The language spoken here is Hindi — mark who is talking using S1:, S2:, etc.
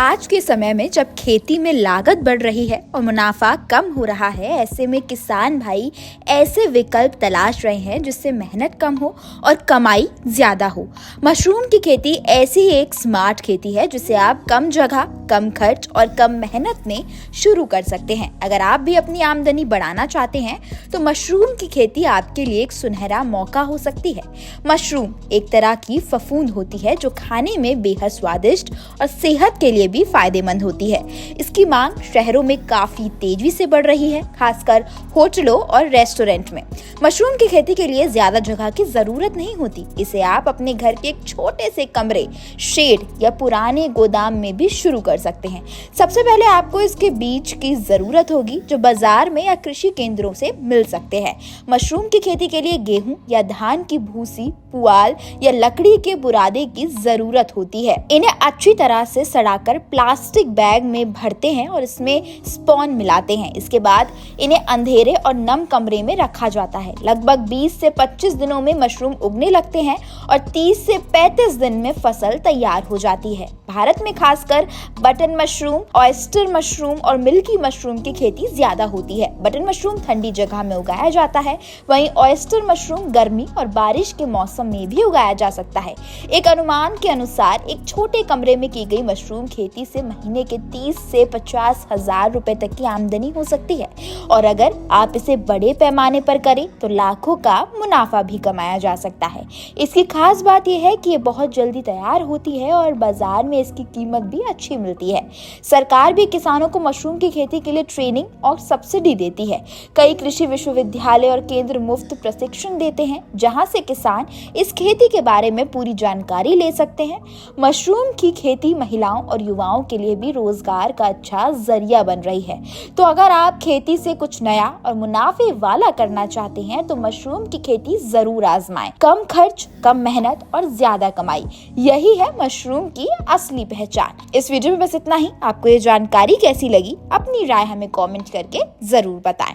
S1: आज के समय में जब खेती में लागत बढ़ रही है और मुनाफा कम हो रहा है, ऐसे में किसान भाई ऐसे विकल्प तलाश रहे हैं जिससे मेहनत कम हो और कमाई ज्यादा हो। मशरूम की खेती ऐसी ही एक स्मार्ट खेती है जिसे आप कम जगह, कम खर्च और कम मेहनत में शुरू कर सकते हैं। अगर आप भी अपनी आमदनी बढ़ाना चाहते हैं तो मशरूम की खेती आपके लिए एक सुनहरा मौका हो सकती है। मशरूम एक तरह की फफूंद होती है जो खाने में बेहद स्वादिष्ट और सेहत के लिए भी फायदेमंद होती है। इसकी मांग शहरों में काफी तेजी से बढ़ रही है, खासकर होटलों और रेस्टोरेंट में। मशरूम की खेती के लिए ज्यादा जगह की जरूरत नहीं होती। इसे आप अपने घर के एक छोटे से कमरे, शेड या पुराने गोदाम में भी शुरू कर सकते हैं। सबसे पहले आपको इसके बीज की जरूरत होगी जो बाजार में या कृषि केंद्रों से मिल सकते हैं। मशरूम की खेती के लिए गेहूं या धान की भूसी, पुआल या लकड़ी के बुरादे की जरूरत होती है। इन्हें अच्छी तरह से सड़ाकर प्लास्टिक बैग में भरते हैं और इसमें स्पॉन मिलाते हैं। इसके बाद इन्हें अंधेरे और नम कमरे में रखा जाता है। लगभग 20 से 25 दिनों में मशरूम उगने लगते हैं और 30 से 35 दिन में फसल तैयार हो जाती है। भारत में खासकर बटन मशरूम, ऑयस्टर मशरूम और मिल्की मशरूम की खेती ज्यादा होती है। बटन मशरूम ठंडी जगह में उगाया जाता है, वहीं ऑयस्टर मशरूम गर्मी और बारिश के मौसम में भी उगाया जा सकता है। एक अनुमान के अनुसार एक छोटे कमरे में की गई मशरूम खेती से महीने के 30 से 50 हजार रुपए तक की आमदनी हो सकती है और अगर आप इसे बड़े पैमाने पर करें तो लाखों का मुनाफा भी कमाया जा सकता है। इसकी खास बात यह है कि ये बहुत जल्दी तैयार होती है और बाजार में इसकी कीमत भी अच्छी मिलती है। सरकार भी किसानों को मशरूम की खेती के लिए ट्रेनिंग और सब्सिडी देती है। कई कृषि विश्वविद्यालय और केंद्र मुफ्त प्रशिक्षण देते हैं जहां से किसान इस खेती के बारे में पूरी जानकारी ले सकते हैं। मशरूम की खेती महिलाओं और युवाओं के लिए भी रोजगार का अच्छा जरिया बन रही है। तो अगर आप खेती से कुछ नया और मुनाफे वाला करना चाहते हैं तो मशरूम की खेती जरूर आजमाएं। कम खर्च, कम मेहनत और ज्यादा कमाई, यही है मशरूम की असली पहचान। इस वीडियो में बस इतना ही। आपको ये जानकारी कैसी लगी, अपनी राय हमें कमेंट करके जरूर बताएं।